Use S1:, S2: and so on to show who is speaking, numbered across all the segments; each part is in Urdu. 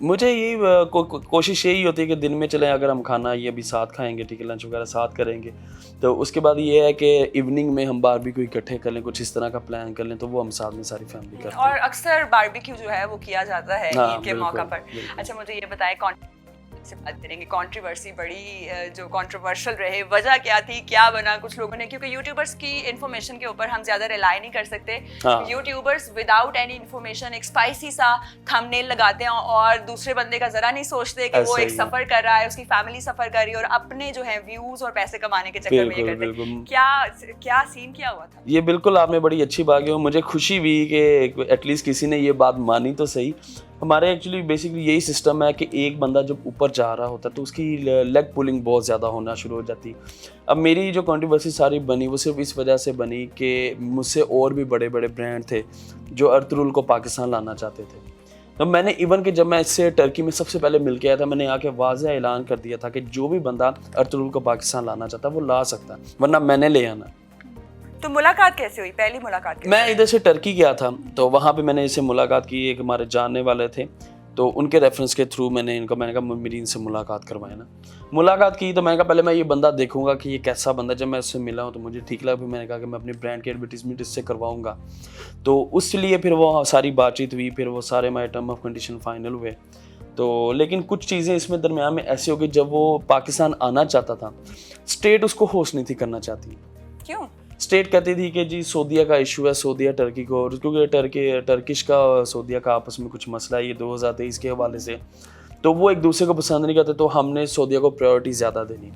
S1: مجھے یہی کوشش یہی ہوتی ہے کہ دن میں چلیں اگر ہم کھانا یہ بھی ساتھ کھائیں گے ٹھیک ہے, لنچ وغیرہ ساتھ کریں گے, تو اس کے بعد یہ ہے کہ ایوننگ میں ہم باربیکیو اکٹھے کر لیں, کچھ اس طرح کا پلان کر لیں, تو وہ ہم ساتھ میں ساری فیملی کرتے ہیں.
S2: اور اکثر باربیکیو جو ہے وہ کیا جاتا ہے عید کے موقع پر. اچھا مجھے یہ بتائیں, سے بات کریں گے, کنٹروورسی بڑی جو کنٹروورشل رہے, وجہ کیا تھی, کیا بنا کچھ لوگوں نے, کیونکہ یوٹیوبرس کی انفارمیشن کے اوپر ہم زیادہ ریلائی نہیں کر سکتے. یوٹیوبرس وداؤٹ اینی انفارمیشن ایک اسپائسی سا تھم نیل لگاتے ہیں اور دوسرے بندے کا ذرا نہیں سوچتے کہ وہ ایک سفر کر رہا ہے, اس کی فیملی سفر کر رہی ہے, اور اپنے جو ہے ویوز اور پیسے کمانے کے چکر میں یہ کرتے ہیں. کیا سین کیا ہوا تھا؟
S1: یہ بالکل آپ نے بڑی اچھی بات کی, مجھے خوشی ہوئی کہ ایٹ لیسٹ کسی نے یہ بات مانی تو صحیح. ہمارے ایکچولی بیسکلی یہی سسٹم ہے کہ ایک بندہ جب اوپر جا رہا ہوتا ہے تو اس کی لیگ پولنگ بہت زیادہ ہونا شروع ہو جاتی. اب میری جو کنٹروورسی ساری بنی وہ صرف اس وجہ سے بنی کہ مجھ سے اور بھی بڑے بڑے برانڈ تھے جو ارطغرل کو پاکستان لانا چاہتے تھے. تو میں نے ایون کہ جب میں اس سے ٹرکی میں سب سے پہلے مل کے آیا تھا, میں نے آ کے واضح اعلان کر دیا تھا کہ جو بھی بندہ ارطغرل کو پاکستان لانا چاہتا ہے وہ لا سکتا ہے, ورنہ میں نے لے آنا.
S2: تو ملاقات کیسے ہوئی, پہلی ملاقات کیسے؟
S1: میں ادھر سے ٹرکی گیا تھا, تو وہاں پہ میں نے اس سے ملاقات کی. ایک ہمارے جاننے والے تھے, تو ان کے ریفرنس کے تھرو میں نے کہا میری ان سے ملاقات کروائے نا. ملاقات کی تو میں نے کہا پہلے میں یہ بندہ دیکھوں گا کہ یہ کیسا بندہ. جب میں اس سے ملا ہوں تو مجھے ٹھیک لگا, پھر میں نے کہا کہ میں اپنی برانڈ کی ایڈورٹیزمنٹ اس سے کرواؤں گا. تو اس لیے پھر وہ ساری بات چیت ہوئی, پھر وہ سارے ہمارے ٹرم آف کنڈیشن فائنل ہوئے. تو لیکن کچھ چیزیں اس میں درمیان میں ایسی ہو گئی, جب وہ پاکستان آنا چاہتا تھا اسٹیٹ اس کو ہوسٹ نہیں تھی کرنا چاہتی.
S2: کیوں؟
S1: اسٹیٹ کہتی تھی کہ جی سعودیہ کا ایشو ہے, سعودیہ ٹرکی کو, کیونکہ ٹرکش کا سعودیہ کا آپس میں کچھ مسئلہ ہے یہ 2023 کے حوالے سے, تو وہ ایک دوسرے کو پسند نہیں کرتے, تو ہم نے سعودیہ کو پرائیورٹی زیادہ دینی.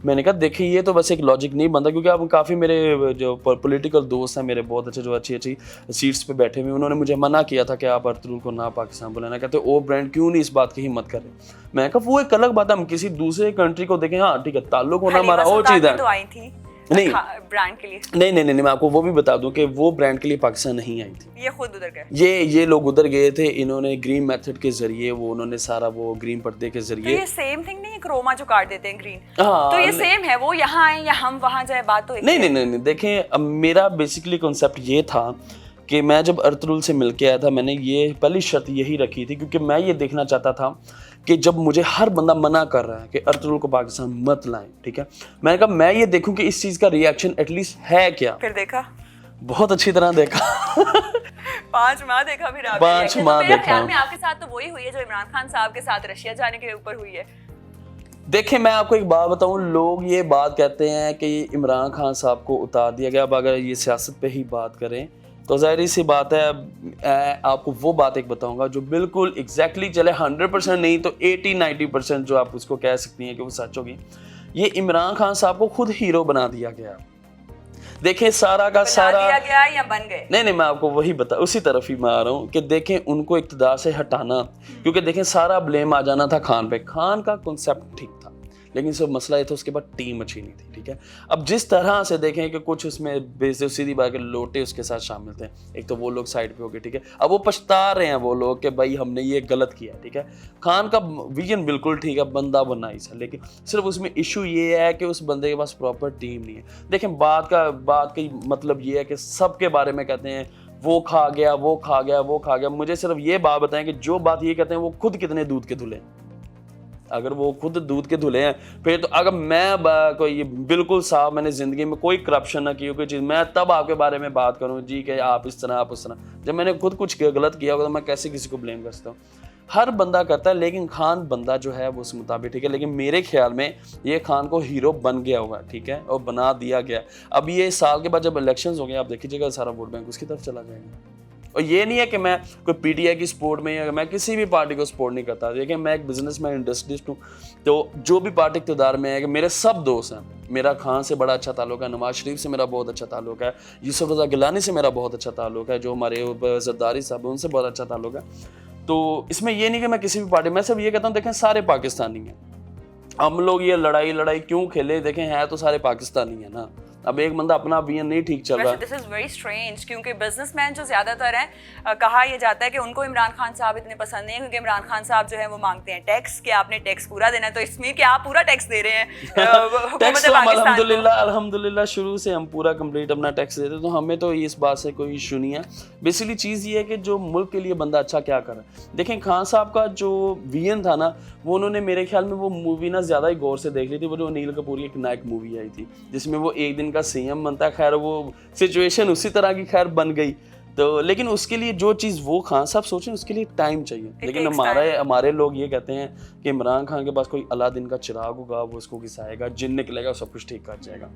S1: میں نے کہا دیکھیں یہ تو بس ایک لاجک نہیں بنتا, کیونکہ اب کافی میرے جو پولیٹیکل دوست ہیں میرے بہت اچھے جو اچھی سیٹس پہ بیٹھے ہوئے, انہوں نے مجھے منع کیا تھا کہ آپ ارطغرل کو نہ پاکستان بلانا. کہتے او برانڈ کیوں نہیں اس بات کی ہمت کرے. میں نے کہا وہ ایک الگ بات ہے, ہم کسی دوسرے کنٹری کو دیکھیں, ہاں ٹھیک ہے تعلق ہونا ہمارا اور چیز ہے. نہیں
S2: برانڈ کے لیے
S1: نہیں میں آپ کو وہ بھی بتا دوں کہ وہ برانڈ کے لیے پاکستان نہیں آئی تھی,
S2: یہ خود ادھر گئے.
S1: یہ لوگ ادھر گئے تھے, انہوں نے گرین میتھڈ کے ذریعے انہوں نے سارا وہ گرین پردے کے ذریعے.
S2: یہ سیم تھنگ نہیں ہے, کروما جو کاٹ دیتے ہیں گرین, تو یہ سیم ہے, وہ یہاں آئیں یا ہم وہاں جائیں, بات تو
S1: نہیں. دیکھیں اب میرا بیسکلی کنسیپٹ یہ تھا کہ میں جب ارطغرل سے مل کے آیا تھا, میں نے یہ پہلی شرط یہی رکھی تھی, کیونکہ میں یہ دیکھنا چاہتا تھا کہ جب مجھے ہر بندہ منع کر رہا ہے کہ ارطغرل کو پاکستان مت لائیں, ٹھیک ہے, میں نے کہا میں یہ دیکھوں کہ اس چیز کا ری ایکشن ایٹ لیسٹ ہے کیا.
S2: پھر دیکھا,
S1: بہت اچھی طرح دیکھا.
S2: 5 ماہ دیکھا. پھر
S1: 5 ماہ دیکھا.
S2: خیال میں آپ کے ساتھ تو وہی ہوئی ہے جو عمران خان صاحب کے ساتھ رشیا جانے کے اوپر ہوئی ہے.
S1: دیکھیں میں آپ کو ایک بات بتاؤں, لوگ یہ بات کہتے ہیں کہ عمران خان صاحب کو اتار دیا گیا. اب اگر یہ سیاست پہ ہی بات کریں تو ظاہری سی بات ہے, آپ کو وہ بات ایک بتاؤں گا جو بالکل ایگزیکٹلی چلے 100% نہیں تو 80-90% جو آپ اس کو کہہ سکتی ہیں کہ وہ سچ ہوگی. یہ عمران خان صاحب کو خود ہیرو بنا دیا گیا. دیکھیں سارا کا سارا
S2: دیا گیا یا بن گئے.
S1: نہیں میں آپ کو وہی اسی طرف ہی میں آ رہا ہوں کہ دیکھیں ان کو اقتدار سے ہٹانا, کیونکہ دیکھیں سارا بلیم آ جانا تھا خان پہ. خان کا کنسیپٹ ٹھیک تھا, لیکن سب مسئلہ یہ تھا اس کے بعد ٹیم اچھی نہیں تھی, ٹھیک ہے. اب جس طرح سے دیکھیں کہ کچھ اس میں سیدھی بات کہ لوٹے اس کے ساتھ شامل تھے, ایک تو وہ لوگ سائڈ پہ ہو گئے, ٹھیک ہے. اب وہ پچھتا رہے ہیں وہ لوگ کہ بھائی ہم نے یہ غلط کیا, ٹھیک ہے. خان کا ویژن بالکل ٹھیک ہے, بندہ وہ نائس ہے, لیکن صرف اس میں ایشو یہ ہے کہ اس بندے کے پاس پراپر ٹیم نہیں ہے. دیکھیں بات کا مطلب یہ ہے کہ سب کے بارے میں کہتے ہیں وہ کھا گیا. مجھے صرف یہ بات بتائیں کہ جو بات یہ کہتے ہیں وہ خود کتنے دودھ کے دھلے. اگر وہ خود دودھ کے دھلے ہیں پھر تو, اگر میں کوئی بالکل صاف, میں نے زندگی میں کوئی کرپشن نہ کی ہو کوئی چیز, میں تب آپ کے بارے میں بات کروں جی کہ آپ اس طرح آپ اس طرح. جب میں نے خود کچھ غلط کیا ہوگا تو میں کیسے کسی کو بلیم کر سکتا ہوں. ہر بندہ کرتا ہے, لیکن خان بندہ جو ہے وہ اس مطابق ٹھیک ہے. لیکن میرے خیال میں یہ خان کو ہیرو بن گیا ہوگا, ٹھیک ہے, اور بنا دیا گیا. اب یہ سال کے بعد جب الیکشنز ہو گئے, آپ دیکھیے گا سارا ووٹ بینک اس کی طرف چلا جائے گا. اور یہ نہیں ہے کہ میں کوئی پی ٹی آئی کی سپورٹ میں, یا میں کسی بھی پارٹی کو سپورٹ نہیں کرتا. دیکھیں میں ایک بزنس مین انڈسٹریسٹ ہوں, تو جو بھی پارٹی اقتدار میں ہے کہ میرے سب دوست ہیں. میرا خان سے بڑا اچھا تعلق ہے, نواز شریف سے میرا بہت اچھا تعلق ہے, یوسف رضا گیلانی سے میرا بہت اچھا تعلق ہے, جو ہمارے زرداری صاحب ہیں ان سے بہت اچھا تعلق ہے. تو اس میں یہ نہیں کہ میں کسی بھی پارٹی, میں صرف یہ کہتا ہوں دیکھیں سارے پاکستانی ہیں. ہم لوگ یہ لڑائی کیوں کھیلے, دیکھیں ہے تو سارے پاکستانی ہیں نا. اب ایک بندہ اپنا اوپینین نہیں ٹھیک چل رہا.
S2: دس از ویری اسٹرینج کیونکہ بزنس مین جو زیادہ تر ہیں کہا یہ جاتا ہے کہ ان کو عمران خان صاحب اتنے پسند نہیں ہیں کیونکہ عمران خان صاحب جو ہے وہ مانگتے ہیں ٹیکس کہ آپ نے ٹیکس پورا دینا ہے, تو اس میں کہ آپ پورا ٹیکس دے رہے ہیں
S1: ٹیکس تو الحمدللہ شروع سے ہم پورا کمپلیٹ اپنا ٹیکس دیتے ہیں, تو ہمیں تو اس بات سے کوئی ایشو نہیں ہے. بیسکلی چیز یہ ہے کہ جو ملک کے لیے بندہ اچھا کیا کر رہا ہے. دیکھیں خان صاحب کا جو وین تھا نا, وہ انہوں نے میرے خیال میں وہ مووی نا زیادہ ہی غور سے دیکھ لی تھی. وہ جو انیل کپور کی ایک نائک مووی آئی تھی جس میں وہ ایک دن کا سی ایم بنتا ہے, خیر وہ سچویشن اسی طرح کی خیر بن گئی. تو لیکن اس کے لیے جو چیز وہ خان صاحب سوچیں اس کے لیے ٹائم چاہیے. لیکن ہمارے لوگ یہ کہتے ہیں کہ عمران خان کے پاس کوئی اللہ دن کا چراغ ہوگا, وہ اس کو گھسائے گا, جن نکلے گا, سب کچھ ٹھیک کر جائے گا.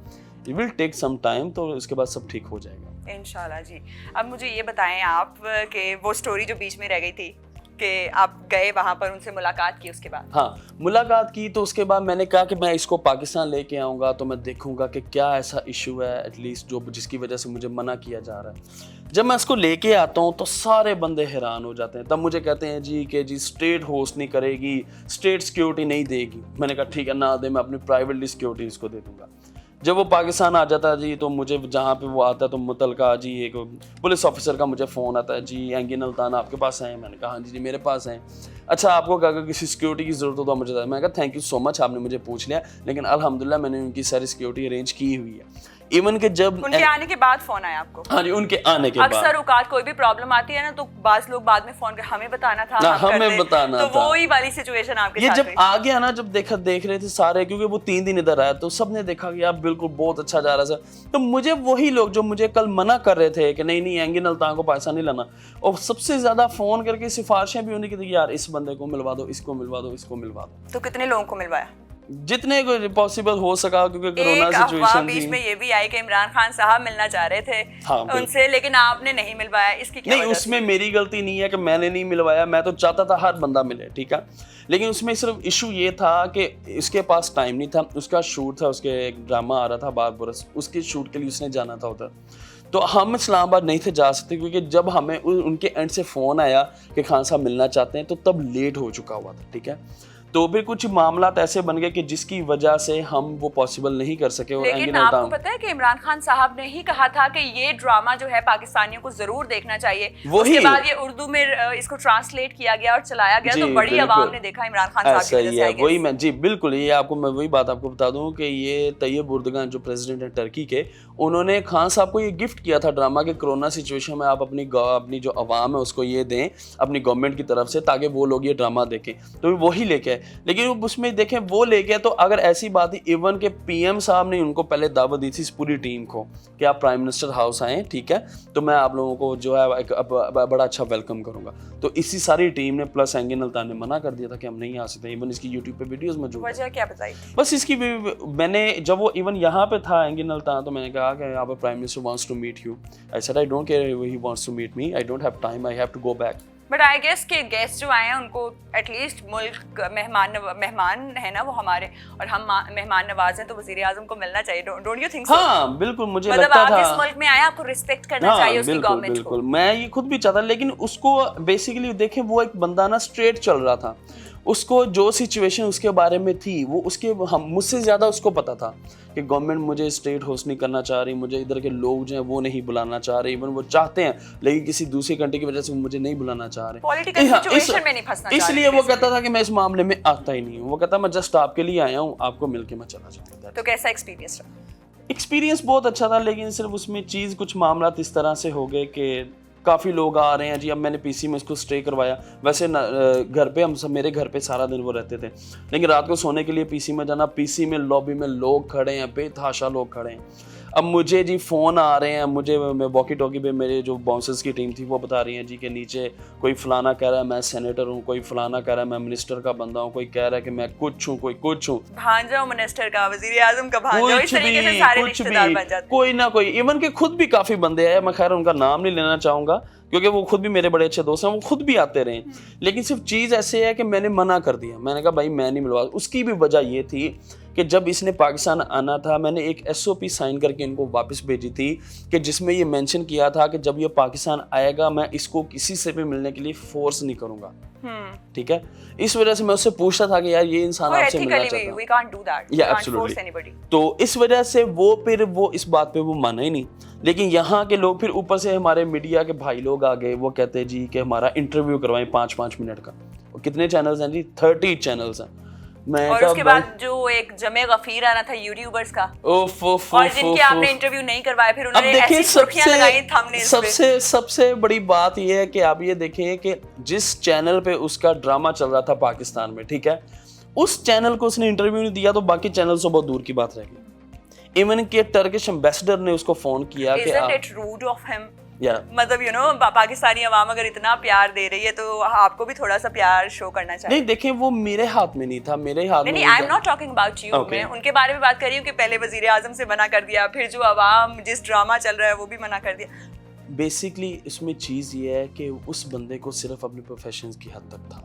S1: It will take some time, تو اس کے بعد سب ٹھیک ہو جائے گا
S2: انشاءاللہ. جی اب مجھے یہ بتائیں آپ کہ وہ سٹوری جو بیچ میں رہ گئی تھی کہ آپ گئے وہاں پر ان سے ملاقات کی, اس کے بعد
S1: ہاں ملاقات کی, تو اس کے بعد میں نے کہا کہ میں اس کو پاکستان لے کے آؤں گا تو میں دیکھوں گا کہ کیا ایسا ایشو ہے ایٹ لیسٹ جو جس کی وجہ سے مجھے منع کیا جا رہا ہے. جب میں اس کو لے کے آتا ہوں تو سارے بندے حیران ہو جاتے ہیں. تب مجھے کہتے ہیں جی کہ جی اسٹیٹ ہوسٹ نہیں کرے گی, اسٹیٹ سیکیورٹی نہیں دے گی. میں نے کہا ٹھیک ہے نہ دے, میں اپنی پرائیویٹلی سیکیورٹی اس کو دے دوں گا. جب وہ پاکستان آ جاتا ہے جی تو مجھے جہاں پہ وہ آتا ہے تو متعلقہ جی ایک پولیس آفیسر کا مجھے فون آتا ہے, جی اینگن الطان آپ کے پاس ہیں. میں نے کہا ہاں جی میرے پاس ہیں. اچھا آپ کو اگر کسی سیکیورٹی کی ضرورت ہو تو مجھے, میں کہا تھینک یو سو مچ, آپ نے مجھے پوچھ لیا, لیکن الحمدللہ میں نے ان کی ساری سیکیورٹی ارینج کی ہوئی ہے. ایون کہ جب
S2: ان کے آنے کے بعد فون آیا آپ کو؟
S1: ہاں جی ان کے آنے کے بعد.
S2: اکثر اوقات کوئی بھی پرابلم آتی ہے نا تو بعض لوگ بعد میں فون کر ہمیں بتانا تھا,
S1: ہمیں بتانا تھا,
S2: تو وہی والی سچویشن آپ کے
S1: یہ
S2: ساتھ
S1: جب آ گیا نا, جب دیکھ رہے تھے سارے, کیونکہ وہ 3 دن ادھر آیا تو سب نے دیکھا کہ آپ بالکل بہت اچھا جا رہا تھا. تو مجھے وہی لوگ جو مجھے کل منع کر رہے تھے کہ نہیں اینگن الطان کو پاکستان نہیں لانا, اور سب سے زیادہ فون کر کے سفارشیں بھی ہونے کی تھی یار اس بندے کو ملوا دو, اس کو ملوا دو, اس کو ملوا دو.
S2: تو کتنے لوگوں کو ملوایا؟
S1: جتنے کو پاسبل ہو سکا, کیونکہ کرونا سچویشن
S2: بیچ میں یہ بھی آئی کہ عمران خان صاحب ملنا چاہ رہے تھے ان سے, لیکن آپ نے نہیں ملوایا, اس کی کیا وجہ؟
S1: نہیں اس میں میری غلطی نہیں ہے کہ میں نے نہیں ملوایا, میں تو چاہتا تھا ہر بندہ ملے, ٹھیک ہے, لیکن اس میں صرف ایشو یہ تھا کہ اس کے پاس ٹائم نہیں تھا. اس کا شوٹ تھا, اس کے ایک ڈرامہ آ رہا تھا باربرس, اس کے شوٹ کے لیے اس نے جانا تھا ادھر. تو ہم اسلام آباد نہیں تھے جا سکتے, کیونکہ جب ہمیں ان کے اینڈ سے فون آیا کہ خان صاحب ملنا چاہتے ہیں تو تب لیٹ ہو چکا ہوا تھا, ٹھیک ہے. تو پھر کچھ معاملات ایسے بن گئے کہ جس کی وجہ سے ہم وہ پاسبل نہیں کر سکے. اور
S2: لیکن آپ کو پتہ ہے کہ عمران خان صاحب نے ہی کہا تھا کہ یہ ڈرامہ جو ہے پاکستانیوں کو ضرور دیکھنا چاہیے. اس کے بعد یہ اردو میں اس کو ٹرانسلیٹ کیا گیا اور چلایا گیا, تو بڑی عوام نے دیکھا عمران خان صاحب کی وجہ سے.
S1: وہی میں جی بالکل, یہ آپ کو میں وہی بات آپ کو بتا دوں کہ یہ طیب اردگان جو پریزیڈنٹ ہیں ٹرکی کے, انہوں نے خان صاحب کو یہ گفٹ کیا تھا ڈرامہ کہ کرونا سچویشن میں آپ اپنی جو عوام ہے اس کو یہ دیں اپنی گورنمنٹ کی طرف سے, تاکہ وہ لوگ یہ ڈرامہ دیکھیں. تو وہی لے کے آئے, لیکن اس میں دیکھیں وہ لے کے, تو اگر ایسی بات ہی ایون کہ پی ایم صاحب نے ان کو پہلے دعوت دی تھی اس پوری ٹیم کو کہ آپ پرائم منسٹر ہاؤس آئیں, ٹھیک ہے, تو میں آپ لوگوں کو جو ہے بڑا اچھا ویلکم کروں گا. تو اسی ساری ٹیم نے پلس اینگن الطان نے منع کر دیا تھا کہ ہم نہیں آ سکتے. ایون اس کی یوٹیوب پہ ویڈیوز موجود ہیں.
S2: وجہ کیا بتائی؟
S1: بس اس کی میں نے جب وہ ایون یہاں پہ تھا اینگن الطان, تو میں نے کہا کہ آپ prime minister wants to meet you. I said I don't care he wants to meet me, I don't have time, I have to go back.
S2: But I guess کہ گیسٹ جو آئے ہیں ان کو ایٹ لیسٹ ملک مہمان ہے نا وہ ہمارے, اور ہم مہمان نواز ہیں, تو وزیر اعظم کو ملنا چاہیے. Don't you think so?
S1: ہاں بالکل, مجھے لگتا تھا
S2: آپ اس ملک میں آئے, آپ کو ریسپیکٹ کرنا چاہیے اس کی گورنمنٹ کو.
S1: بالکل میں یہ خود بھی چاہتا, لیکن اس کو بیسیکلی دیکھیں وہ ایک بندہ نا اسٹریٹ چل رہا تھا, اس کو جو سچویشن اس کے بارے میں تھی وہ اس کے مجھ سے زیادہ اس کو پتا تھا کہ گورنمنٹ مجھے اسٹیٹ ہوسٹ نہیں کرنا چاہ رہی, مجھے ادھر کے لوگ جو ہیں وہ نہیں بلانا چاہ رہے, ایون وہ چاہتے ہیں لیکن کسی دوسری کنٹری کی وجہ سے مجھے نہیں بلانا چاہ رہے,
S2: پولیٹیکل سچویشن میں نہیں پھنسنا چاہ رہے.
S1: اس لیے وہ کہتا تھا کہ میں اس معاملے میں آتا ہی نہیں ہوں. وہ کہتا میں جسٹ آپ کے لیے آیا ہوں, آپ کو مل کے میں چلا جاؤں.
S2: تو کیسا ایکسپیرینس رہا؟
S1: ایکسپیرینس بہت اچھا تھا, لیکن صرف اس میں چیز کچھ معاملات اس طرح سے ہو گئے کہ کافی لوگ آ رہے ہیں جی. اب میں نے پی سی میں اس کو اسٹے کروایا, ویسے گھر پہ ہم سب میرے گھر پہ سارا دن وہ رہتے تھے, لیکن رات کو سونے کے لیے پی سی میں جانا, پی سی میں لابی میں لوگ کھڑے ہیں, بے تحاشا لوگ کھڑے ہیں. اب مجھے جی فون آ رہے ہیں, مجھے واکی ٹاکی پہ میرے جو باؤنسرز کی ٹیم تھی وہ بتا رہی ہیں جی کہ نیچے کوئی فلانا کہہ رہا ہے میں سینیٹر ہوں, کوئی فلانا کہہ رہا ہے میں منسٹر کا بندہ ہوں, کوئی کہہ رہا ہے کہ میں کچھ ہوں, کوئی کچھ ہوں,
S2: بھانجا ہوں منسٹر کا, وزیر اعظم کا بھانجا, اس طریقے سے سارے رشتہ دار بن جاتے ہیں,
S1: کوئی نہ کوئی. ایون کہ خود بھی کافی بندے ہیں, میں خیر ان کا نام نہیں لینا چاہوں گا کیونکہ وہ خود بھی میرے بڑے اچھے دوست ہیں, وہ خود بھی آتے رہے, لیکن صرف چیز ایسے ہے کہ میں نے منع کر دیا. میں نے کہا بھائی میں نہیں ملوا. اس کی بھی وجہ یہ تھی کہ جب اس نے پاکستان آنا تھا میں نے ایک SOP سائن کر کے ان کو واپس بھیجی تھی کہ جس میں یہ مینشن کیا تھا کہ جب یہ پاکستان آئے گا میں اس کو کسی سے بھی ملنے کے لیے فورس نہیں کروں گا. ٹھیک ہے, اس وجہ سے میں اس سے پوچھتا تھا کہ یار یہ انسان آپ سے ملنا چاہتا ہے. تو اس وجہ سے وہ پھر وہ اس بات پہ وہ مانا ہی نہیں. لیکن یہاں کے لوگ پھر اوپر سے ہمارے میڈیا کے بھائی لوگ آ گئے, وہ کہتے ہیں جی کہ ہمارا انٹرویو کروائیں 5 منٹ کا. کتنے چینلز ہیں جی؟ 30 چینلز ہیں.
S2: اور اس کے بعد جو ایک جمع غفیر آنا تھا یوٹیوبرز کا, اور جن کے آپ نے انٹرویو نہیں کروائے, پھر انہوں نے ایسی سرخیاں لگائی تھمبنیلز پہ.
S1: سب سے بڑی بات یہ ہے کہ آپ یہ دیکھیں کہ جس چینل پہ اس کا ڈرامہ چل رہا تھا پاکستان میں, ٹھیک ہے, اس چینل کو اس نے انٹرویو نہیں دیا تو باقی چینل سے بہت دور کی بات رہ گئی. ایون کہ ٹرکش ایمبیسڈر نے اس کو فون کیا کہ
S2: Isn't it rude of him? مطلب پاکستانی عوام اگر اتنا پیار دے رہی ہے تو آپ کو بھی تھوڑا سا پیار شو کرنا چاہیے.
S1: نہیں دیکھیں وہ میرے ہاتھ میں نہیں تھا, میرے ہاتھ میں.
S2: نہیں, I am not talking about you, میں ان کے بارے میں بات کر رہی ہوں کہ پہلے وزیر اعظم سے منع کر دیا, پھر جو عوام جس ڈرامہ چل رہا ہے وہ بھی منع کر دیا.
S1: بیسکلی اس میں چیز یہ ہے کہ اس بندے کو صرف اپنے پروفیشنز کی حد تک تھا.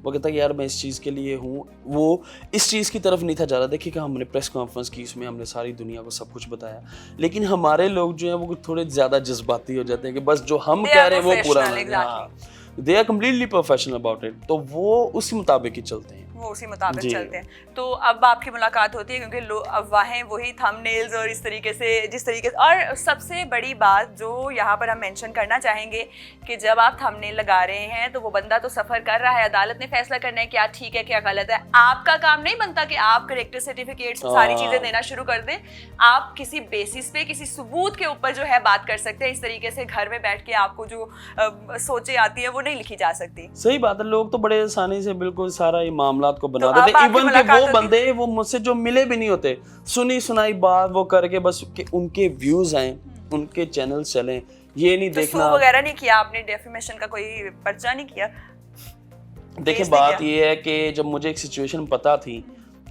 S1: وہ کہتا ہے کہ یار میں اس چیز کے لیے ہوں, وہ اس چیز کی طرف نہیں تھا جا رہا. دیکھیے کہ ہم نے پریس کانفرنس کی, اس میں ہم نے ساری دنیا کو سب کچھ بتایا, لیکن ہمارے لوگ جو ہیں وہ تھوڑے زیادہ جذباتی ہو جاتے ہیں کہ بس جو ہم کہہ رہے ہیں وہ پورا نہیں. They are completely professional about it, تو وہ اسی مطابق ہی چلتے ہیں,
S2: وہ اسی مطابق چلتے ہیں. تو اب آپ کی ملاقات ہوتی ہے کیونکہ افواہیں وہی تھمبنیلز اور اس طریقے سے جس طریقے سے. اور سب سے بڑی بات جو یہاں پر ہم مینشن کرنا چاہیں گے کہ جب آپ تھمبنیل لگا رہے ہیں تو وہ بندہ تو سفر کر رہا ہے, عدالت نے فیصلہ کرنا ہے کیا ٹھیک ہے کیا غلط ہے. آپ کا کام نہیں بنتا کہ آپ کریکٹر سرٹیفکیٹ ساری چیزیں دینا شروع کر دیں. آپ کسی بیسس پہ کسی ثبوت کے اوپر جو ہے بات کر سکتے ہیں. اس طریقے سے گھر میں بیٹھ کے آپ کو جو سوچیں آتی ہیں وہ نہیں لکھی جا سکتی.
S1: صحیح بات ہے, لوگ تو بڑے آسانی سے بالکل سارا یہ معاملات کو بنا دیتے. ایون کہ وہ بندے وہ مجھ سے جو ملے بھی نہیں ہوتے, سنی سنائی بات وہ کر کے بس کہ ان کے ویوز آئیں, ان کے چینل چلیں, یہ نہیں دیکھنا.
S2: وغیرہ نہیں کیا آپ نے, ڈیفیمیشن کا کوئی پرچہ نہیں کیا؟
S1: دیکھیں بات یہ ہے کہ جب مجھے ایک سچویشن پتا تھی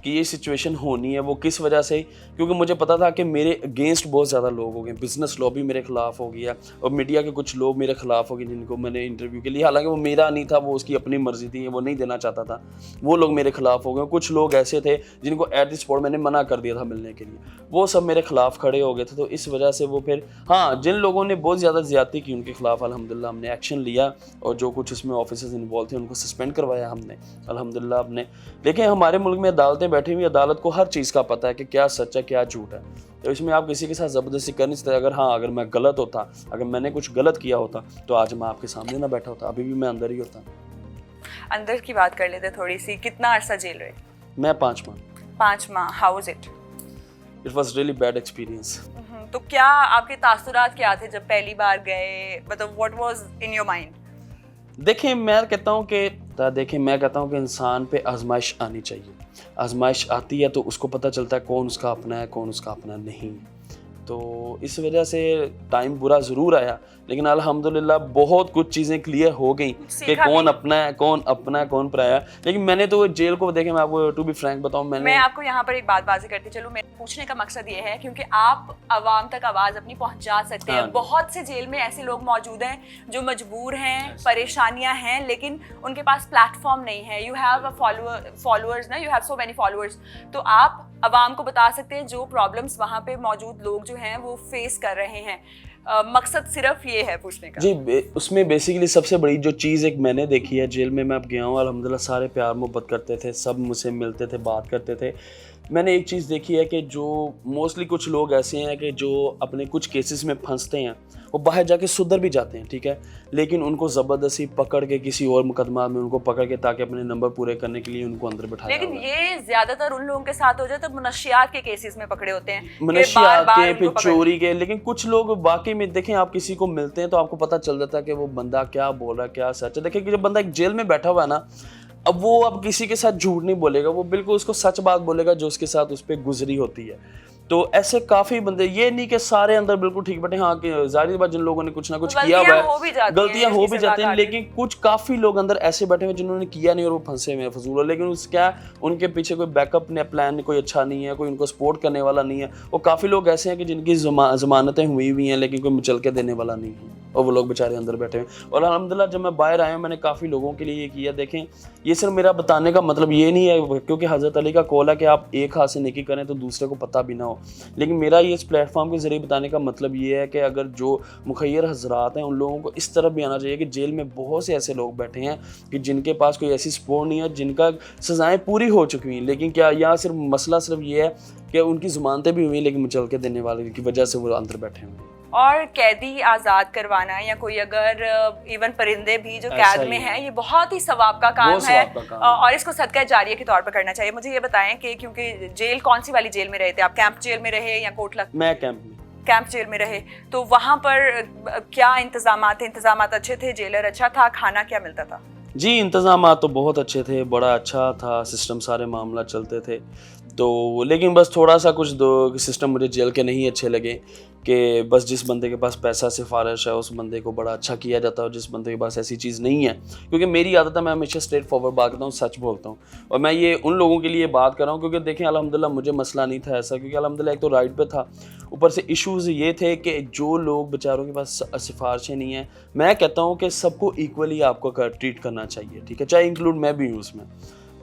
S1: کہ یہ سچویشن ہونی ہے, وہ کس وجہ سے, کیونکہ مجھے پتا تھا کہ میرے اگینسٹ بہت زیادہ لوگ ہو گئے, بزنس لابی میرے خلاف ہو گیا اور میڈیا کے کچھ لوگ میرے خلاف ہو گئے جن کو میں نے انٹرویو کے لیے, حالانکہ وہ میرا نہیں تھا, وہ اس کی اپنی مرضی تھی, وہ نہیں دینا چاہتا تھا, وہ لوگ میرے خلاف ہو گئے. کچھ لوگ ایسے تھے جن کو ایٹ دی اسپاٹ میں نے منع کر دیا تھا ملنے کے لیے, وہ سب میرے خلاف کھڑے ہو گئے تھے. تو اس وجہ سے وہ پھر ہاں جن لوگوں نے بہت زیادہ زیادتی کی ان کے خلاف الحمدللہ ہم نے ایکشن لیا, اور جو کچھ اس میں آفیسرز انوالو تھے ان کو سسپینڈ کروایا ہم نے الحمدللہ اپنے. لیکن ہمارے ملک میں عدالتیں بیٹھی ہوئی, عدالت کو ہر چیز کا پتہ ہے کہ کیا سچ ہے کیا جھوٹ ہے, تو اس میں آپ کسی کے ساتھ زبردستی کر نہیں سکتے. اگر میں غلط ہوتا, اگر میں نے کچھ غلط کیا ہوتا تو آج میں آپ کے سامنے نہ بیٹھا ہوتا, ابھی بھی میں اندر ہی ہوتا.
S2: اندر کی بات کر لیتے تھوڑی سی. کتنا عرصہ جیل رہے؟
S1: میں 5 ماہ.
S2: 5 ماہ. How was it?
S1: It was really bad experience.
S2: تو کیا آپ کے تاثرات کیا تھے جب پہلی بار گئے, مطلب what was in your mind?
S1: دیکھیں میں کہتا ہوں کہ انسان پہ آزمائش آنی چاہیے. آزمائش آتی ہے تو اس کو پتہ چلتا ہے کون اس کا اپنا ہے کون اس کا اپنا نہیں. تو اس وجہ سے ٹائم برا ضرور آیا, لیکن الحمدللہ بہت کچھ چیزیں کلیئر ہو گئیں کہ کون اپنا ہے کون پرایا. لیکن میں نے تو جیل کو دیکھیں, میں آپ کو ٹو بی فرینک بتاؤں, میں
S2: آپ کو یہاں پر ایک بات واضح کرتی چلوں. میں پوچھنے کا مقصد یہ ہے کیونکہ آپ عوام تک آواز اپنی پہنچا سکتے ہیں. بہت سے جیل میں ایسے لوگ موجود ہیں جو مجبور ہیں, پریشانیاں ہیں, لیکن ان کے پاس پلیٹ فارم نہیں ہے. یو ہیو فالوورز نا, you have so many followers. تو آپ عوام کو بتا سکتے ہیں جو پرابلمس وہاں پہ موجود لوگ جو ہیں وہ فیس کر رہے ہیں. مقصد صرف یہ ہے پوچھنے کا.
S1: جی اس میں بیسیکلی سب سے بڑی جو چیز ایک میں نے دیکھی ہے جیل میں اب گیا ہوں, الحمدللہ سارے پیار محبت کرتے تھے, سب مجھ سے ملتے تھے, بات کرتے تھے. میں نے ایک چیز دیکھی ہے کہ جو موسٹلی کچھ لوگ ایسے ہیں کہ جو اپنے کچھ کیسز میں پھنستے ہیں, وہ باہر جا کے سدھر بھی جاتے ہیں, ٹھیک ہے, لیکن ان کو زبردستی پکڑ کے کسی اور مقدمات میں ان کو پکڑ کے تاکہ اپنے نمبر پورے کرنے کے لیے ان کو اندر بٹھایا.
S2: لیکن یہ زیادہ تر ان لوگوں کے ساتھ ہو جائے تو منشیات کے کیسز میں پکڑے ہوتے ہیں,
S1: منشیات کے, پھر چوری کے. لیکن کچھ لوگ واقعی میں دیکھیں, آپ کسی کو ملتے ہیں تو آپ کو پتہ چل جاتا ہے کہ وہ بندہ کیا بول رہا ہے کیا سچ ہے. دیکھیں کہ جب بندہ ایک جیل میں بیٹھا ہوا ہے نا, اب وہ اب کسی کے ساتھ جھوٹ نہیں بولے گا, وہ بالکل اس کو سچ بات بولے گا جو اس کے ساتھ اس پہ گزری ہوتی ہے. تو ایسے کافی بندے, یہ نہیں کہ سارے اندر بالکل ٹھیک بیٹھے, ہاں کہ ظاہر بات جن لوگوں نے کچھ نہ کچھ کیا ہوا ہے, غلطیاں ہو بھی جاتی ہیں, لیکن کچھ کافی لوگ اندر ایسے بیٹھے ہوئے جنہوں نے کیا نہیں اور وہ پھنسے ہوئے ہیں فضول, لیکن اس کیا ان کے پیچھے کوئی بیک اپ پلان کوئی اچھا نہیں ہے, کوئی ان کو سپورٹ کرنے والا نہیں ہے. اور کافی لوگ ایسے ہیں کہ جن کی ضمانتیں ہوئی ہیں لیکن کوئی مچل کے دینے والا نہیں ہے, اور وہ لوگ بیچارے اندر بیٹھے ہیں. اور الحمدللہ جب میں باہر آیا ہوں میں نے کافی لوگوں کے لیے یہ کیا. دیکھیں یہ صرف میرا بتانے کا مطلب یہ نہیں ہے, کیونکہ حضرت علی کا قول ہے کہ آپ ایک ہاتھ سے نیکی کریں تو دوسرے کو پتہ بھی نہ ہو, لیکن میرا یہ اس پلیٹ فارم کے ذریعے بتانے کا مطلب یہ ہے کہ اگر جو مخیر حضرات ہیں ان لوگوں کو اس طرف بھی آنا چاہیے کہ جیل میں بہت سے ایسے لوگ بیٹھے ہیں کہ جن کے پاس کوئی ایسی سپورٹ نہیں ہے, جن کا سزائیں پوری ہو چکی ہیں, لیکن کیا یہاں صرف مسئلہ صرف یہ ہے کہ ان کی ضمانتیں بھی ہوئی لیکن مچل کے دینے والے کی وجہ سے وہ اندر بیٹھے ہوئے ہیں.
S2: اور قیدی آزاد کروانا یا کوئی اگر ایون پرندے بھی جو قید میں ہیں, یہ بہت ہی ثواب کا کام ہے اور اس کو صدقہ جاریہ کے طور پر کرنا چاہیے. مجھے یہ بتائیں کہ کیونکہ جیل کون سی والی جیل میں رہے تھے آپ؟ کیمپ جیل میں رہے یا کوٹلہ؟
S1: میں کیمپ
S2: جیل میں رہے. تو وہاں پر کیا انتظامات اچھے تھے؟ جیلر اچھا تھا؟ کھانا کیا ملتا تھا؟
S1: جی انتظامات تو بہت اچھے تھے, بڑا اچھا تھا سسٹم, سارے معاملہ چلتے تھے. تو لیکن بس تھوڑا سا کچھ سسٹم مجھے جیل کے نہیں اچھے لگے کہ بس جس بندے کے پاس پیسہ سفارش ہے اس بندے کو بڑا اچھا کیا جاتا ہے, اور جس بندے کے پاس ایسی چیز نہیں ہے, کیونکہ میری عادت ہے میں ہمیشہ اسٹریٹ فارورڈ بات کرتا ہوں, سچ بولتا ہوں. اور میں یہ ان لوگوں کے لیے بات کر رہا ہوں کیونکہ دیکھیں الحمدللہ مجھے مسئلہ نہیں تھا ایسا, کیونکہ الحمدللہ ایک تو رائٹ پہ تھا, اوپر سے ایشوز یہ تھے کہ جو لوگ بیچاروں کے پاس سفارشیں نہیں ہیں, میں کہتا ہوں کہ سب کو ایکولی آپ کو ٹریٹ کرنا چاہیے, ٹھیک ہے, چاہے انکلوڈ میں بھی ہوں اس میں.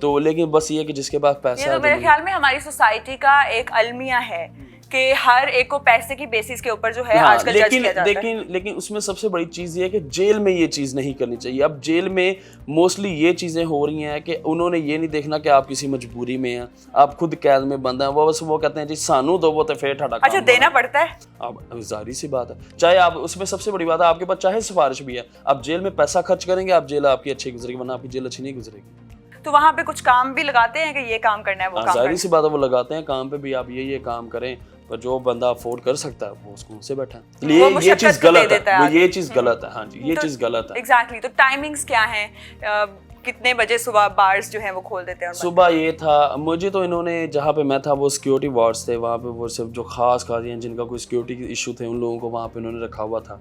S1: تو لیکن بس یہ کہ جس کے پاس پیسہ ہے,
S2: میرے خیال میں ہماری سوسائٹی کا ایک المیہ ہے کہ ہر ایک کو پیسے کی بیسس کے اوپر جو ہے آج کل جج کیا جاتا ہے.
S1: لیکن اس میں سب سے بڑی چیز یہ ہے کہ جیل میں یہ چیز نہیں کرنی چاہیے. اب جیل میں موسٹلی یہ چیزیں ہو رہی ہیں کہ انہوں نے یہ نہیں دیکھنا کہ آپ کسی مجبوری میں ہیں, آپ خود قید میں بند ہیں, وہ کہتے ہیں جی سانو دو, وہ تو پھر ٹھڑا.
S2: اچھا دینا پڑتا ہے,
S1: اب ظاہری سی بات ہے, چاہے آپ اس میں سب سے بڑی بات ہے آپ کے پاس چاہے سفارش بھی ہے, آپ جیل میں پیسہ خرچ کریں گے, آپ جیل آپ کی اچھی گزرے گی, ورنہ آپ کی جیل اچھی نہیں گزرے گی.
S2: تو وہاں پہ کچھ کام بھی لگاتے ہیں کہ یہ کام کرنا ہے وہ کام کرنا ہے؟
S1: ظاہری سی بات ہے وہ لگاتے ہیں کام پہ بھی, آپ یہ کام کریں, پر جو بندہ افورڈ کر سکتا ہے وہ سکون سے بیٹھا ہے. یہ چیز غلط ہے, وہ یہ چیز غلط ہے. ہاں جی یہ چیز غلط ہے.
S2: ایگزیکٹلی. تو ٹائمنگز کیا ہیں, کتنے بجے صبح بارز جو ہیں وہ کھول دیتے ہیں؟
S1: صبح یہ تھا مجھے تو انہوں نے جہاں پہ میں تھا وہ سیکیورٹی وارڈز تھے, وہاں پہ وہ صرف جو خاص ہیں جن کا کوئی سیکیورٹی ایشو تھے ان لوگوں کو وہاں پہ انہوں نے رکھا ہوا تھا.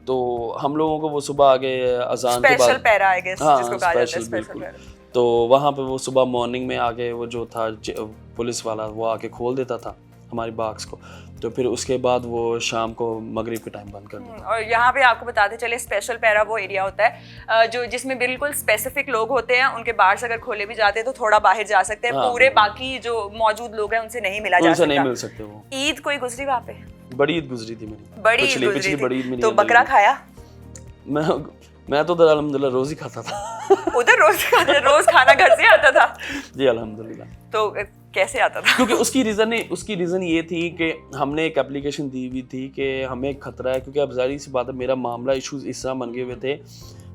S1: تو ہم لوگوں کو وہ صبح آگے اذان کے بعد
S2: اسپیشل پیرا آئی گیس جس کو کہا جاتا ہے
S1: اسپیشل پیرا, تو وہاں پہ وہ صبح مارننگ میں آگے وہ جو تھا پولیس والا وہ آ کے کھول دیتا تھا ہماری باکس کو, تو پھر اس کے بعد وہ شام کو مغرب کے ٹائم بند کر دیتا.
S2: اور یہاں پہ آپ کو بتاتے چلے اسپیشل پیرا وہ ایریا ہوتا ہے جو جس میں بالکل اسپیسیفک لوگ ہوتے ہیں, ان کے بارس اگر کھولے بھی جاتے ہیں تو تھوڑا باہر جا سکتے ہیں, پورے باقی جو موجود لوگ ہیں ان سے نہیں ملا جا سکتا.
S1: نہیں مل سکتے. وہ
S2: عید کوئی گزری وہاں پہ؟
S1: بڑی عید گزری تھی میری,
S2: بڑی عید گزری. تو بکرا کھایا؟
S1: میں تو ادھر الحمدللہ روز ہی کھاتا تھا.
S2: ادھر روز کھانا گھر سے آتا تھا؟
S1: جی الحمدللہ.
S2: تو کیسے آتا تھا؟
S1: کیونکہ اس کی ریزن یہ تھی کہ ہم نے ایک اپلیکیشن دی ہوئی تھی کہ ہمیں خطرہ ہے, کیونکہ اب ظاہری سی بات ہے میرا معاملہ ایشوز اس طرح بن گئے ہوئے تھے,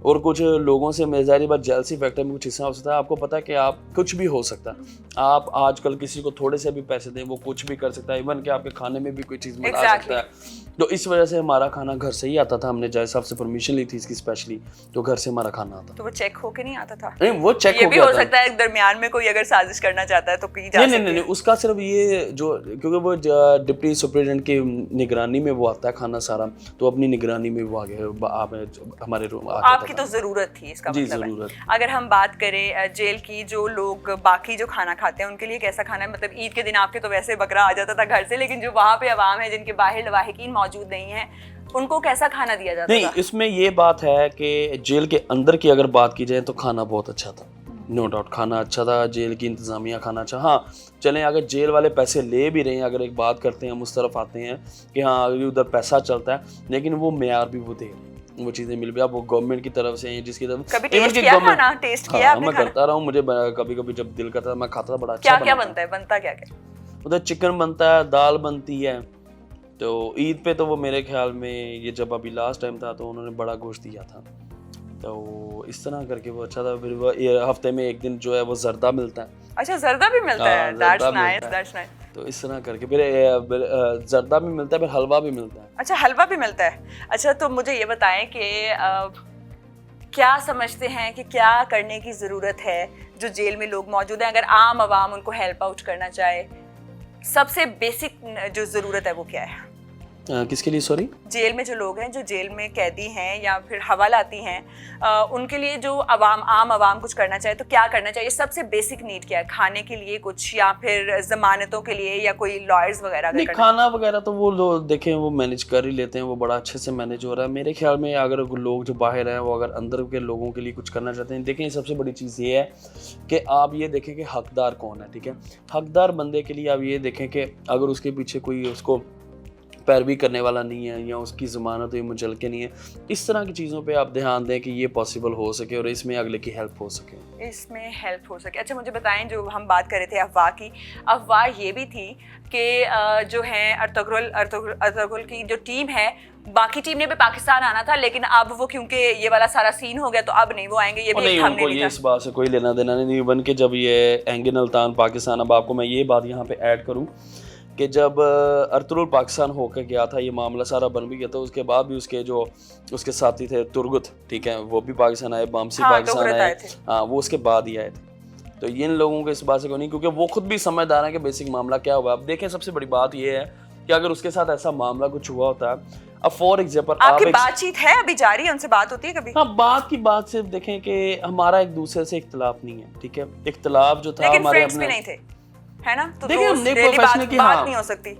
S1: اور کچھ لوگوں سے میں ظاہری بات جیلسی فیکٹر میں کچھ حصہ ہو سکتا ہے. آپ کو پتہ ہے کہ آپ کچھ بھی ہو سکتا ہے, آپ آج کل کسی کو تھوڑے سے بھی پیسے دیں وہ کچھ بھی کر سکتا ہے, ایون کہ آپ کے کھانے میں بھی کوئی چیز ملا سکتا ہے. تو اس وجہ سے ہمارا کھانا گھر سے ہی آتا تھا. ہم نے جج صاحب سے پرمیشن لی تھی اس کی اسپیشلی, تو گھر سے ہمارا کھانا آتا.
S2: تو وہ چیک ہو کے نہیں آتا تھا؟
S1: نہیں وہ چیک
S2: یہ بھی ہو سکتا ہے درمیان میں کوئی اگر سازش کرنا چاہتا ہے تو کی جا سکتی ہے.
S1: نہیں اس کا صرف یہ جو کیونکہ وہ ڈپٹی سپرنٹینڈنٹ کی نگرانی میں وہ آتا ہے کھانا سارا, تو اپنی نگرانی میں وہ آگے ہمارے روم
S2: آپ کی تو ضرورت تھی اس کا مطلب ہے. اگر ہم بات کریں جیل کی, جو لوگ باقی جو کھانا کھاتے ہیں ان کے لیے کیسا کھانا ہے؟ مطلب عید کے دن آپ کے تو ویسے بکرا آ جاتا تھا گھر سے, لیکن جو وہاں پہ عوام ہے جن کے باہر لواحقین موجود نہیں ہیں ان کو کیسا کھانا دیا جاتا تھا؟
S1: نہیں اس میں یہ بات ہے کہ جیل کے اندر کی اگر بات کی جائے تو کھانا بہت اچھا تھا, نو ڈاؤٹ کھانا اچھا تھا, جیل کی انتظامیہ کھانا اچھا. ہاں چلیں اگر جیل والے پیسے لے بھی رہے ہیں, اگر ایک بات کرتے ہیں ہم اس طرف آتے ہیں کہ ہاں ادھر پیسہ چلتا ہے, لیکن وہ معیار بھی وہ دے رہے ہیں, وہ چیزیں مل بھی. اب وہ گورنمنٹ کی طرف سے ہیں جس کی طرف
S2: کبھی ٹیسٹ کیا کھانا؟ ٹیسٹ کیا آپ نے؟
S1: میں کرتا رہا ہوں, مجھے کبھی کبھی جب دل کرتا ہے میں کھاتا تھا, بڑا اچھا.
S2: کیا بنتا ہے؟ بنتا کیا کیا؟
S1: ادھر چکن بنتا ہے, دال بنتی ہے. تو عید پہ تو وہ میرے خیال میں یہ جب ابھی لاسٹ ٹائم تھا تو انہوں نے بڑا گوشت دیا تھا, تو اس طرح کر کے وہ اچھا تھا. پھر وہ ہفتے میں ایک دن جو ہے وہ زردہ ملتا ہے.
S2: اچھا زردہ بھی ملتا ہے؟ That's nice that's nice.
S1: تو اس طرح کر کے پھر زردہ بھی ملتا ہے, پھر حلوہ بھی ملتا ہے.
S2: اچھا حلوہ بھی ملتا ہے. اچھا تو مجھے یہ بتائیں کہ کیا سمجھتے ہیں کہ کیا کرنے کی ضرورت ہے جو جیل میں لوگ موجود ہیں, اگر عام عوام ان کو ہیلپ آؤٹ کرنا چاہے, سب سے بیسک جو ضرورت ہے وہ کیا ہے؟
S1: کس کے لیے سوری؟
S2: جیل میں جو لوگ ہیں، جو جیل میں قیدی ہیں یا پھر حوالات ہیں، ان کے لیے جو عام عوام کچھ کرنا چاہے تو کیا کرنا چاہیے؟ سب سے بیسک نیڈ کیا ہے؟ کھانے کے لیے کچھ، یا پھر ضمانتوں کے لیے، یا کوئی لائرز وغیرہ؟
S1: نہیں، کھانا وغیرہ تو وہ لوگ دیکھیں وہ مینیج کر ہی لیتے ہیں، وہ بڑا اچھے سے مینیج ہو رہا ہے میرے خیال میں۔ اگر لوگ جو باہر ہیں وہ اگر اندر کے لوگوں کے لیے کچھ کرنا چاہتے ہیں، دیکھیں سب سے بڑی چیز یہ ہے کہ آپ یہ دیکھیں کہ حقدار کون ہے، ٹھیک ہے؟ حقدار بندے کے لیے آپ یہ دیکھیں کہ اگر اس کے پیچھے کوئی اس کو پیروی کرنے والا نہیں ہے یا اس کی ضمانت یہ مچل کے نہیں ہے، اس طرح کی چیزوں پہ آپ دھیان دیں کہ یہ پاسبل ہو سکے اور اس میں اگلے کی ہیلپ ہو سکے،
S2: اس میں ہیلپ ہو سکے۔ اچھا مجھے بتائیں، جو ہم بات کر رہے تھے افواہ کی، افواہ یہ بھی تھی کہ جو ہے ارطغرل کی جو ٹیم ہے، باقی ٹیم نے بھی پاکستان آنا تھا، لیکن اب وہ کیونکہ یہ والا سارا سین ہو گیا تو اب نہیں وہ آئیں گے، یہ بھی
S1: نہیں، ان کو یہ اس بات سے کوئی لینا دینا نہیں۔ ایون کہ جب یہ اینگن التان پاکستان، اب آپ کو میں یہ بات یہاں پہ ایڈ کروں کہ جب ارطغرل پاکستان ہو کے گیا تھا، یہ معاملہ سارا بن بھی گیا تھا، اس کے بعد بھی اس کے ساتھی تھے ترگت، ٹھیک ہے، وہ بھی پاکستان آئے، بامسی پاکستان آئے، ہاں وہ اس کے بعد ہی آئے تھے۔ تو ان لوگوں کو اس بات سے کوئی نہیں، کیونکہ وہ خود بھی سمجھدار ہیں کہ بیسک معاملہ کیا ہوا۔ اب دیکھیں سب سے بڑی بات یہ ہے کہ اگر اس کے ساتھ ایسا معاملہ کچھ ہوا ہوتا ہے، اب فار ایگزامپل
S2: آپ کی بات چیت ہے ابھی جاری ہے، ان سے بات ہوتی ہے کبھی؟
S1: ہاں، بات کی بات سے دیکھیں کہ ہمارا ایک دوسرے سے اختلاف نہیں ہے، ٹھیک ہے؟ اختلاف جو تھا ہمارے اپنے
S2: نہیں تھے، ہے نا؟ تو
S1: دیکھیں ہم نے
S2: بات نہیں ہو سکتی۔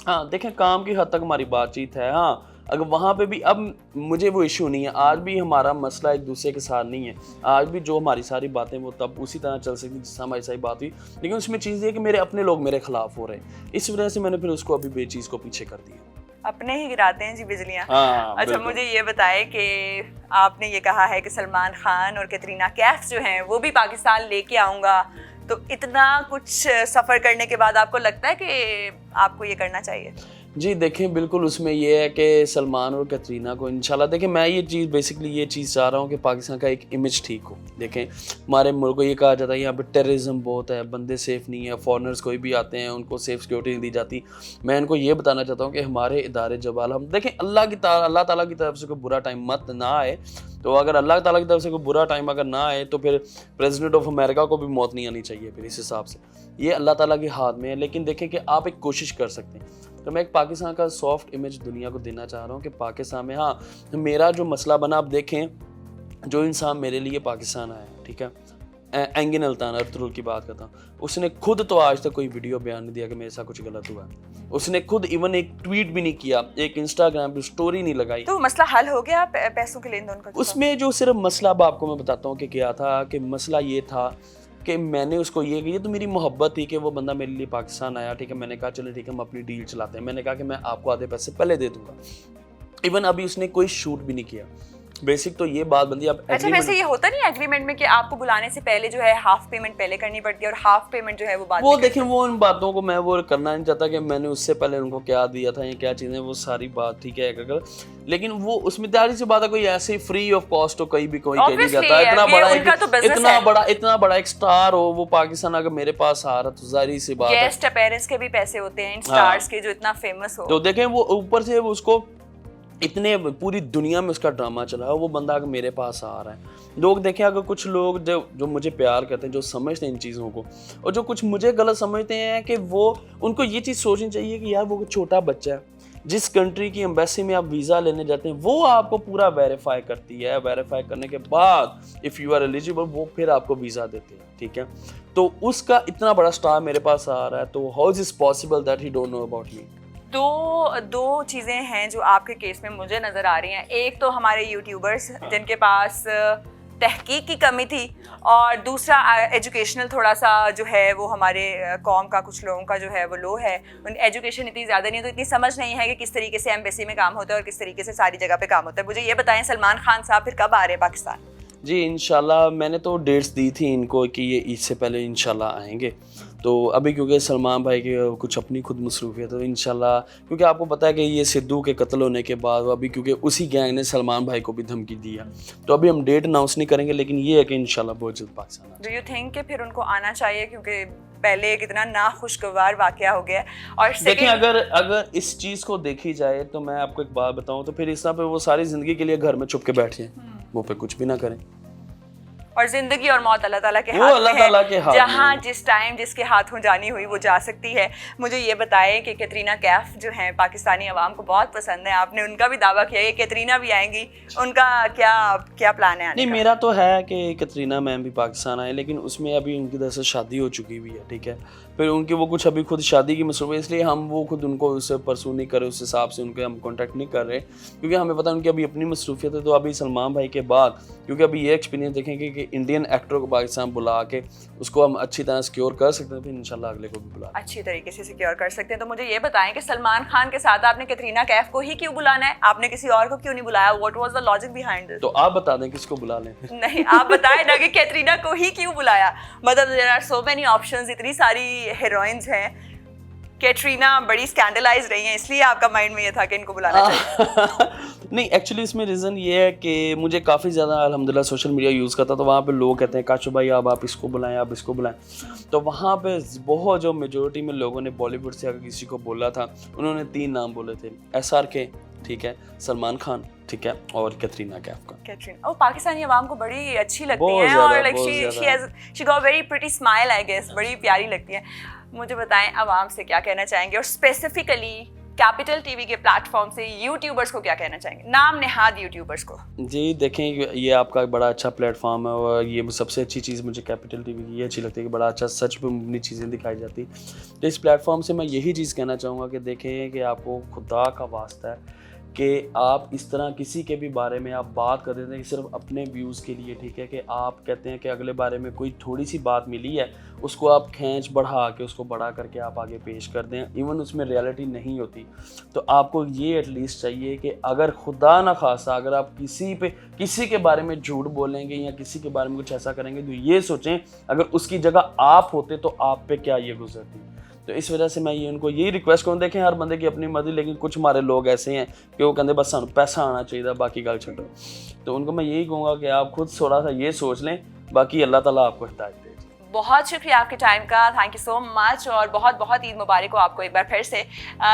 S1: ہاں دیکھیں کام کی حد تک ہماری بات چیت ہے، ہاں اگر وہاں پہ بھی اب مجھے وہ ایشو نہیں ہے، آج بھی ہمارا مسئلہ ایک دوسرے کے ساتھ نہیں ہے، آج بھی جو ہماری ساری باتیں وہ تب اسی طرح چل سکتی جس سے ہماری ساری بات ہوئی، لیکن اس میں چیز یہ ہے کہ میرے اپنے لوگ میرے خلاف ہو رہے ہیں، اس وجہ سے میں نے پھر اس کو ابھی بے چیز کو پیچھے کر دیا۔
S2: اپنے ہی گراتے ہیں جی بجلیاں۔
S1: ہاں
S2: اچھا مجھے یہ بتائے کہ آپ نے یہ کہا ہے کہ سلمان خان اور کیٹرینہ کیف جو ہیں وہ بھی پاکستان لے کے آؤں گا، تو اتنا کچھ سفر کرنے کے بعد آپ کو لگتا ہے کہ آپ کو یہ کرنا چاہیے؟
S1: جی دیکھیں بالکل اس میں یہ ہے کہ سلمان اور کیٹرینہ کو انشاءاللہ، دیکھیں میں یہ چیز بیسکلی یہ چیز چاہ رہا ہوں کہ پاکستان کا ایک امیج ٹھیک ہو۔ دیکھیں ہمارے ملک کو یہ کہا جاتا ہے یہاں پہ ٹیررزم بہت ہے، بندے سیف نہیں ہے، فارنرز کوئی بھی آتے ہیں ان کو سیف سیکورٹی نہیں دی جاتی۔ میں ان کو یہ بتانا چاہتا ہوں کہ ہمارے ادارے جب ہم دیکھیں اللہ تعالیٰ کی طرف سے کوئی برا ٹائم مت نہ آئے، تو اگر اللہ تعالیٰ کی طرف سے کوئی برا ٹائم اگر نہ آئے تو پھر پریزیڈنٹ آف امریکہ کو بھی موت نہیں آنی چاہیے، پھر اس حساب سے یہ اللہ تعالیٰ کے ہاتھ میں ہے۔ لیکن دیکھیں کہ آپ ایک کوشش کر سکتے ہیں، تو میں ایک پاکستان کا سافٹ امیج دنیا کو دینا چاہ رہا ہوں کہ پاکستان میں، ہاں میرا جو مسئلہ بنا، آپ دیکھیں جو انسان میرے لیے پاکستان آیا ہے، ٹھیک ہے، اینگن التان ارطغرل کی بات کرتا ہوں، اس نے خود تو آج تک کوئی ویڈیو بیان نہیں دیا کہ میرے ساتھ کچھ غلط ہوا ہے، اس نے خود ایون ایک ٹویٹ بھی نہیں کیا، ایک انسٹاگرام پہ سٹوری نہیں لگائی۔
S2: تو مسئلہ حل ہو گیا پیسوں کے لین دین کا؟
S1: اس میں جو صرف مسئلہ اب آپ کو میں بتاتا ہوں کہ کیا تھا، کہ مسئلہ یہ تھا کہ میں نے اس کو یہ کہ یہ تو میری محبت تھی کہ وہ بندہ میرے لیے پاکستان آیا، ٹھیک ہے، میں نے کہا چلو ٹھیک ہے ہم اپنی ڈیل چلاتے ہیں، میں نے کہا کہ میں آپ کو آدھے پیسے پہلے دے دوں گا، ایون ابھی اس نے کوئی شوٹ بھی نہیں کیا، بیسک تو یہ بات بندی۔ اب
S2: اچھا ویسے یہ ہوتا نہیں ایگریمنٹ میں کہ آپ کو بلانے سے پہلے جو ہے ہاف پیمنٹ پہلے کرنی پڑتی ہے اور ہاف پیمنٹ جو ہے وہ بعد میں؟
S1: وہ دیکھیں وہ ان باتوں کو میں وہ کرنا نہیں چاہتا کہ میں نے اس سے پہلے ان کو کیا دیا تھا یا کیا چیزیں، وہ ساری بات ٹھیک ہے اگر، لیکن وہ اس میں ظاہر سی بات ہے کوئی ایسے فری آف کاسٹ ہو کہیں بھی کوئی کہہ نہیں جاتا، اتنا بڑا ایک سٹار ہو وہ پاکستان اگر میرے پاس آ رہا تو ظاہر سی بات ہے
S2: گیسٹ اپیرنس کے بھی پیسے ہوتے ہیں ان سٹارز کے جو اتنا فیمس ہو،
S1: تو دیکھیں وہ اوپر سے اس کو اتنے پوری دنیا میں اس کا ڈرامہ چلا ہے، وہ بندہ اگر میرے پاس آ رہا ہے، لوگ دیکھیں اگر کچھ لوگ جو مجھے پیار کرتے ہیں، جو سمجھتے ہیں ان چیزوں کو، اور جو کچھ مجھے غلط سمجھتے ہیں کہ وہ ان کو یہ چیز سوچنی چاہیے کہ یار وہ چھوٹا بچہ ہے، جس کنٹری کی ایمبیسی میں آپ ویزا لینے جاتے ہیں وہ آپ کو پورا ویریفائی کرتی ہے، ویریفائی کرنے کے بعد اف یو آر ایلیجیبل وہ پھر آپ کو ویزا دیتے ہیں، ٹھیک ہے، تو اس کا اتنا بڑا سٹار میرے پاس آ رہا ہے، تو how is possible that he don't know about me?
S2: دو چیزیں ہیں جو آپ کے کیس میں مجھے نظر آ رہی ہیں، ایک تو ہمارے یوٹیوبرز جن کے پاس تحقیق کی کمی تھی، اور دوسرا ایجوکیشنل تھوڑا سا جو ہے وہ ہمارے قوم کا کچھ لوگوں کا جو ہے وہ لو ہے، ان ایجوکیشن اتنی زیادہ نہیں ہے تو اتنی سمجھ نہیں ہے کہ کس طریقے سے ایمبیسی میں کام ہوتا ہے اور کس طریقے سے ساری جگہ پہ کام ہوتا ہے۔ مجھے یہ بتائیں سلمان خان صاحب پھر کب آ رہے ہیں پاکستان؟
S1: جی انشاءاللہ میں نے تو ڈیٹس دی تھی ان کو کہ یہ عید سے پہلے انشاءاللہ آئیں گے، تو ابھی کیونکہ سلمان بھائی کی کچھ اپنی خود مصروفیت، تو انشاءاللہ کیونکہ آپ کو پتہ ہے کہ یہ سدھو کے قتل ہونے کے بعد ابھی کیونکہ اسی گینگ نے سلمان بھائی کو بھی دھمکی دیا، تو ابھی ہم ڈیٹ اناؤنس نہیں کریں گے، لیکن یہ ہے کہ انشاءاللہ بہت جلد پاکستان آئیں گے۔
S2: ڈو یو تھنک کہ پھر ان کو آنا چاہیے کیونکہ پہلے کتنا ناخوشگوار واقعہ ہو گیا؟ اور
S1: دیکھیں اگر اس چیز کو دیکھی جائے تو میں آپ کو ایک بات بتاؤں تو پھر اس طرح پہ وہ ساری زندگی کے لیے گھر میں چھپ کے بیٹھے ہیں، وہ پہ کچھ بھی نہ کریں۔
S2: اور زندگی اور موت اللہ تعالیٰ کے
S1: وہ
S2: ہاتھ
S1: اللہ
S2: میں
S1: تعالیٰ کے
S2: ہے,
S1: ہاتھ میں
S2: جہاں
S1: ہے.
S2: جس ٹائم جس کے ہاتھوں جانی ہوئی وہ جا سکتی ہے. مجھے یہ بتائیں کہ کیٹرینہ کیف جو ہیں پاکستانی عوام کو بہت پسند ہے, آپ نے ان کا بھی دعویٰ کیا ہے, کیٹرینہ بھی آئیں گی, ان کا کیا پلان ہے آنے
S1: نہیں,
S2: کا؟
S1: میرا تو ہے کہ کیٹرینہ میم بھی پاکستان آئے, لیکن اس میں ابھی ان کی طرف سے شادی ہو چکی ہوئی ہے, ٹھیک ہے. پھر ان کی وہ کچھ ابھی خود شادی کی مصروف, اس لیے ہم وہ خود ان کو اسے پرسو نہیں کر رہے, اس حساب سے ان کے ہم کانٹیکٹ نہیں کر رہے, کیونکہ ہمیں پتہ ان کی ابھی اپنی مصروفیت ہے. تو ابھی سلمان بھائی کے بعد, کیونکہ ابھی یہ ایکسپیرینس دیکھیں گے کہ انڈین ایکٹر کو پاکستان بلا کے اس کو ہم اچھی طرح سیکیور کر سکتے ہیں, پھر انشاءاللہ اگلے کو بھی بلا
S2: اچھی طریقے سے سیکیور کر سکتے ہیں. تو مجھے یہ بتائیں کہ سلمان خان کے ساتھ آپ نے کیٹرینہ کیف کو ہی کیوں بلانا ہے, آپ نے کسی اور کو کیوں نہیں بلایا؟ What was the logic behind this?
S1: تو آپ بتا دیں کس کو بلا لیں.
S2: نہیں, آپ بتائیں نا کہ کیٹرینہ کو ہی کیوں بلایا. مطلب there are so many options, اتنی ساری ہیروئنز ہیں. کیٹرینہ بڑی اسکینڈلائز رہی ہیں, اس لیے آپ کا مائنڈ میں یہ تھا کہ ان کو بلانا چاہیے.
S1: نہیں, ایکچولی اس میں ریزن یہ ہے کہ مجھے کافی زیادہ الحمدللہ سوشل میڈیا یوز کرتا, تو وہاں پہ لوگ کہتے ہیں کاشف بھائی آپ اس کو بلائیں, آپ اس کو بلائیں. تو وہاں پہ بہت جو میجورٹی میں لوگوں نے بالی ووڈ سے اگر کسی کو بولا تھا, انہوں نے 3 نام بولے تھے, SRK, ٹھیک ہے, سلمان خان, ٹھیک ہے, اور کیٹرینہ کیف کا.
S2: کیٹرینہ اور پاکستانی عوام کو بڑی اچھی لگتی
S1: بہت
S2: ہیں,
S1: زیادہ,
S2: اور لائک
S1: بہت زیادہ.
S2: She got very pretty smile, I guess بڑی پیاری لگتی ہیں. مجھے بتائیں عوام سے کیا کہنا چاہیں گے, اور اسپیسیفکلی کیپٹل ٹی وی کے پلیٹ فارم سے یوٹیوبرس کو کیا کہنا چاہیں گے, نام نہاد یوٹیوبرس کو؟
S1: جی دیکھیں, یہ آپ کا بڑا اچھا پلیٹ فارم ہے, اور یہ سب سے اچھی چیز مجھے کیپٹل ٹی وی کی یہ اچھی لگتی ہے کہ بڑا اچھا سچ پہ مبنی چیزیں دکھائی جاتی. تو اس پلیٹ فارم سے میں یہی چیز کہنا چاہوں گا کہ دیکھیں کہ آپ کو خدا کا واسطہ ہے کہ آپ اس طرح کسی کے بھی بارے میں آپ بات کر دیتے ہیں صرف اپنے ویوز کے لیے, ٹھیک ہے, کہ آپ کہتے ہیں کہ اگلے بارے میں کوئی تھوڑی سی بات ملی ہے, اس کو آپ کھینچ بڑھا کے اس کو بڑا کر کے آپ آگے پیش کر دیں, ایون اس میں ریالٹی نہیں ہوتی. تو آپ کو یہ ایٹ لیسٹ چاہیے کہ اگر خدا نہ خواستہ اگر آپ کسی کے بارے میں جھوٹ بولیں گے یا کسی کے بارے میں کچھ ایسا کریں گے, تو یہ سوچیں اگر اس کی جگہ آپ ہوتے تو آپ پہ کیا یہ گزرتی. تو اس وجہ سے میں ان کو یہی ریکویسٹ کروں, دیکھیں ہر بندے کی اپنی مرضی, لیکن کچھ ہمارے لوگ ایسے ہیں کہ وہ کہتے بس پیسہ آنا چاہیے, باقی گل چھوڑو. تو ان کو میں یہی کہوں گا کہ آپ خود تھوڑا سا یہ سوچ لیں, باقی اللہ تعالیٰ آپ کو ہدایت دے.
S2: بہت شکریہ آپ کے ٹائم کا, تھینک یو سو مچ, اور بہت بہت عید مبارک ہو آپ کو ایک بار پھر سے.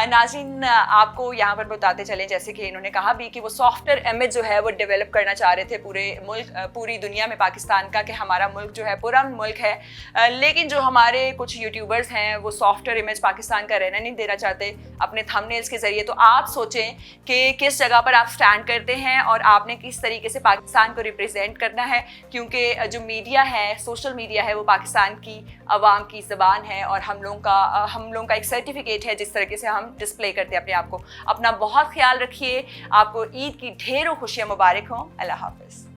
S2: ناظرین آپ کو یہاں پر بتاتے چلیں, جیسے کہ انہوں نے کہا بھی کہ وہ سافٹ ویئر امیج جو ہے وہ ڈیولپ کرنا چاہ رہے تھے پورے ملک, پوری دنیا میں پاکستان کا, کہ ہمارا ملک جو ہے پورا ملک ہے, لیکن جو ہمارے کچھ یوٹیوبرز ہیں وہ سافٹ ویئر امیج پاکستان کا رہنا نہیں دینا چاہتے اپنے تھم نیلز کے ذریعے. تو آپ سوچیں کہ کس جگہ پر آپ اسٹینڈ کرتے ہیں اور آپ نے کس طریقے سے پاکستان کو ریپرزینٹ کرنا ہے, کیونکہ جو میڈیا ہے, سوشل میڈیا ہے, وہ پاکستان کی عوام کی زبان ہے, اور ہم لوگوں کا ایک سرٹیفکیٹ ہے جس طریقے سے ہم ڈسپلے کرتے ہیں اپنے آپ کو. اپنا بہت خیال رکھیے, آپ کو عید کی ڈھیروں خوشیاں مبارک ہوں. اللہ حافظ.